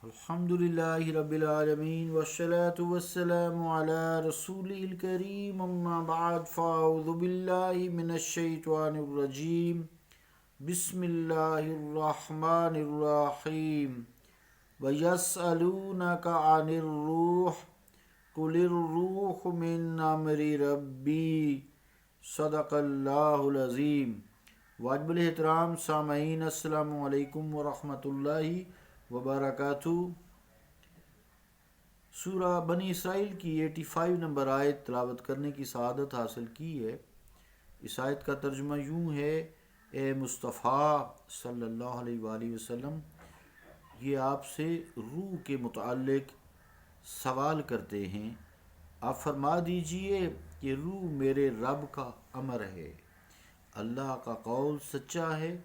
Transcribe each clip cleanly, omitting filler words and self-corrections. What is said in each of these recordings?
الحمد لله رب العالمين والصلاة والسلام على رسوله الكريم أما بعد فأعوذ بالله من الشيطان الرجيم بسم الله الرحمن الرحيم ويسألونك عن الروح قل الروح من أمر ربي صدق اللہ العظیم۔ واجب الاحترام سامعین، السلام علیکم ورحمۃ اللہ وبرکاتہ۔ سورہ بنی اسرائیل کی 85 نمبر آیت تلاوت کرنے کی سعادت حاصل کی ہے۔ اس آیت کا ترجمہ یوں ہے: اے مصطفیٰ صلی اللہ علیہ وآلہ وسلم، یہ آپ سے روح کے متعلق سوال کرتے ہیں، آپ فرما دیجئے کہ روح میرے رب کا امر ہے۔ اللہ کا قول سچا ہے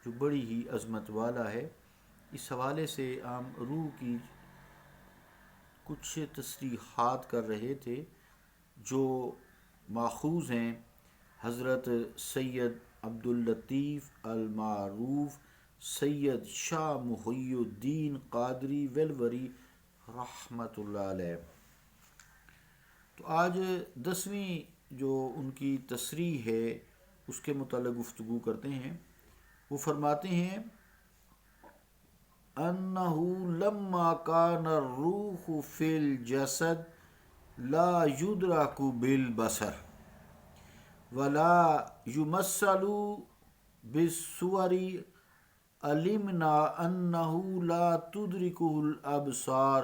جو بڑی ہی عظمت والا ہے۔ اس حوالے سے ہم روح کی کچھ تصریحات کر رہے تھے جو ماخوذ ہیں حضرت سید عبداللطیف المعروف سید شاہ محی الدین قادری ویلوری رحمۃ اللہ علیہ۔ تو آج 10ویں جو ان کی تصریح ہے اس کے متعلق گفتگو کرتے ہیں۔ وہ فرماتے ہیں: انہ لما کان الروح فی الجسد لا یدرک بالبصر ولا یمثل بالصور علمنا انہ لا تدرکہ الابصار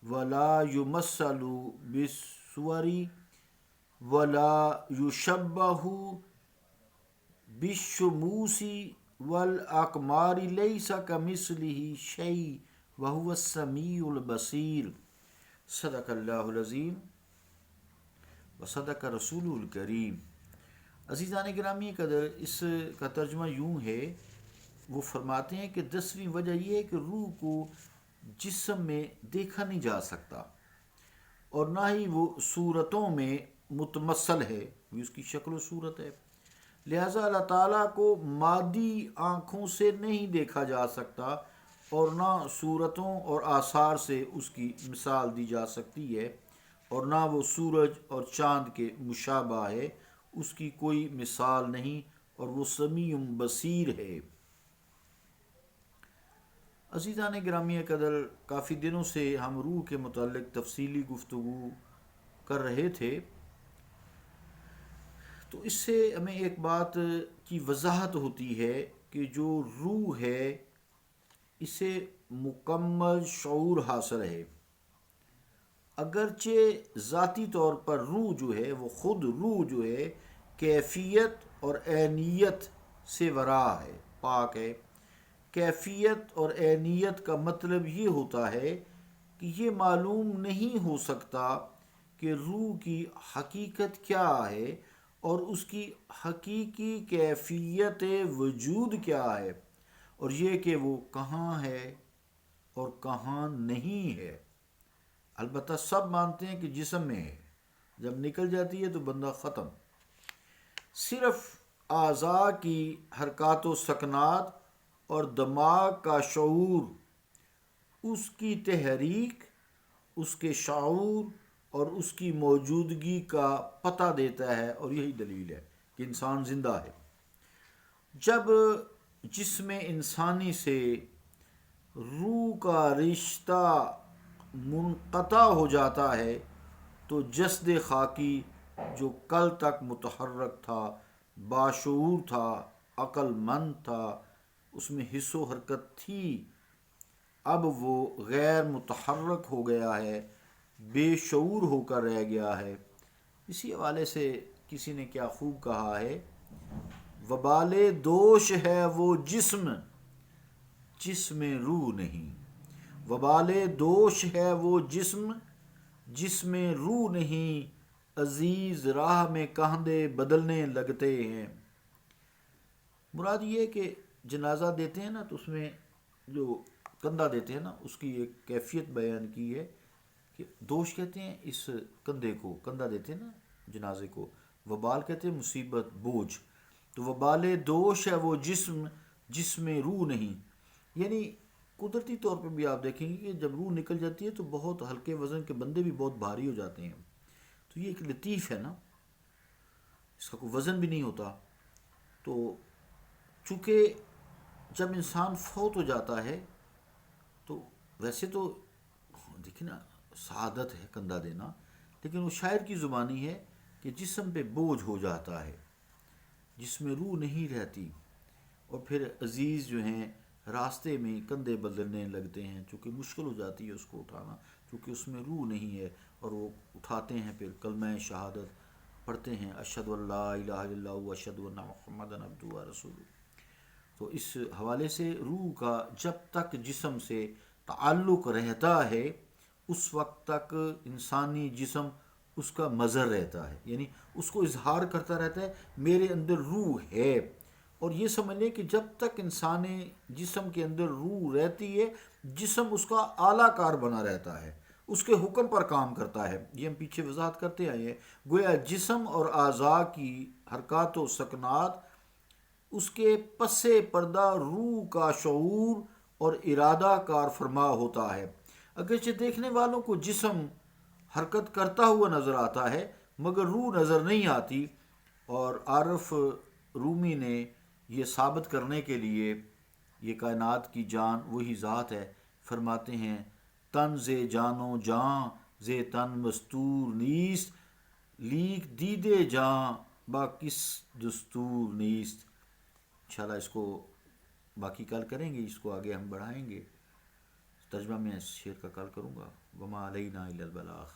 ولا یمثل بالصور ولا یشبہ بالشموس والاقمار لیس کمثلہ شیء وہو السمیع البصیر۔ صدق اللہ العظیم وصدق رسول الکریم۔ عزیزان گرامی قدر، اس کا ترجمہ یوں ہے، وہ فرماتے ہیں کہ 10ویں وجہ یہ ہے کہ روح کو جسم میں دیکھا نہیں جا سکتا اور نہ ہی وہ صورتوں میں متمثل ہے، اس کی شکل و صورت ہے، لہٰذا اللہ تعالیٰ کو مادی آنکھوں سے نہیں دیکھا جا سکتا اور نہ صورتوں اور آثار سے اس کی مثال دی جا سکتی ہے، اور نہ وہ سورج اور چاند کے مشابہ ہے، اس کی کوئی مثال نہیں، اور وہ سمیع بصیر ہے۔ عزیزان گرامی قدر، کافی دنوں سے ہم روح کے متعلق تفصیلی گفتگو کر رہے تھے، تو اس سے ہمیں ایک بات کی وضاحت ہوتی ہے کہ جو روح ہے اسے مکمل شعور حاصل ہے، اگرچہ ذاتی طور پر روح جو ہے، وہ خود روح جو ہے کیفیت اور عینیت سے ورا ہے، پاک ہے۔ کیفیت اور عینیت کا مطلب یہ ہوتا ہے کہ یہ معلوم نہیں ہو سکتا کہ روح کی حقیقت کیا ہے اور اس کی حقیقی کیفیت وجود کیا ہے، اور یہ کہ وہ کہاں ہے اور کہاں نہیں ہے۔ البتہ سب مانتے ہیں کہ جسم میں ہے، جب نکل جاتی ہے تو بندہ ختم۔ صرف اعضاء کی حرکات و سکنات اور دماغ کا شعور اس کی تحریک، اس کے شعور اور اس کی موجودگی کا پتہ دیتا ہے، اور یہی دلیل ہے کہ انسان زندہ ہے۔ جب جسم انسانی سے روح کا رشتہ منقطع ہو جاتا ہے تو جسد خاکی جو کل تک متحرک تھا، باشعور تھا، عقل مند تھا، اس میں حس و حرکت تھی، اب وہ غیر متحرک ہو گیا ہے، بے شعور ہو کر رہ گیا ہے۔ اسی حوالے سے کسی نے کیا خوب کہا ہے: وبال دوش ہے وہ جسم جس میں روح نہیں، وبال دوش ہے وہ جسم جس میں روح نہیں، عزیز راہ میں کاندھے بدلنے لگتے ہیں۔ مراد یہ ہے کہ جنازہ دیتے ہیں نا، تو اس میں جو کندھا دیتے ہیں نا، اس کی ایک کیفیت بیان کی ہے کہ دوش کہتے ہیں اس کندھے کو، کندھا دیتے ہیں نا جنازے کو، وبال کہتے ہیں مصیبت، بوجھ، تو وبال دوش ہے وہ جسم جس میں روح نہیں، یعنی قدرتی طور پہ بھی آپ دیکھیں گے کہ جب روح نکل جاتی ہے تو بہت ہلکے وزن کے بندے بھی بہت بھاری ہو جاتے ہیں. تو یہ ایک لطیف ہے نا، اس کا کوئی وزن بھی نہیں ہوتا. تو چونکہ جب انسان فوت ہو جاتا ہے تو ویسے تو دیکھیں نا سعادت ہے کندھا دینا، لیکن وہ شاعر کی زبانی ہے کہ جسم پہ بوجھ ہو جاتا ہے، جس میں روح نہیں رہتی. اور پھر عزیز جو ہیں راستے میں کندھے بدلنے لگتے ہیں، چونکہ مشکل ہو جاتی ہے اس کو اٹھانا، چونکہ اس میں روح نہیں ہے. اور وہ اٹھاتے ہیں، پھر کلمہ شہادت پڑھتے ہیں، اشہد ان لا الہ الا اللہ اشہد ان محمدا عبدہ ورسولہ. تو اس حوالے سے روح کا جب تک جسم سے تعلق رہتا ہے اس وقت تک انسانی جسم اس کا مظہر رہتا ہے، یعنی اس کو اظہار کرتا رہتا ہے میرے اندر روح ہے. اور یہ سمجھ لیں کہ جب تک انسانی جسم کے اندر روح رہتی ہے جسم اس کا اعلیٰ کار بنا رہتا ہے، اس کے حکم پر کام کرتا ہے. یہ ہم پیچھے وضاحت کرتے آئے ہیں. گویا جسم اور اعضاء کی حرکات و سکنات اس کے پس پردہ روح کا شعور اور ارادہ کار فرما ہوتا ہے. اگرچہ دیکھنے والوں کو جسم حرکت کرتا ہوا نظر آتا ہے مگر روح نظر نہیں آتی. اور عارف رومی نے یہ ثابت کرنے کے لیے یہ کائنات کی جان وہی ذات ہے، فرماتے ہیں تن زے جانو جاں زے تن مستور نیست، لیک دیدے جاں با کس دستور نیست. انشاءاللہ اس کو باقی کل کریں گے، اس کو آگے ہم بڑھائیں گے. ترجمہ میں اس شعر کا کل کروں گا. وما علینا الا البلاغ.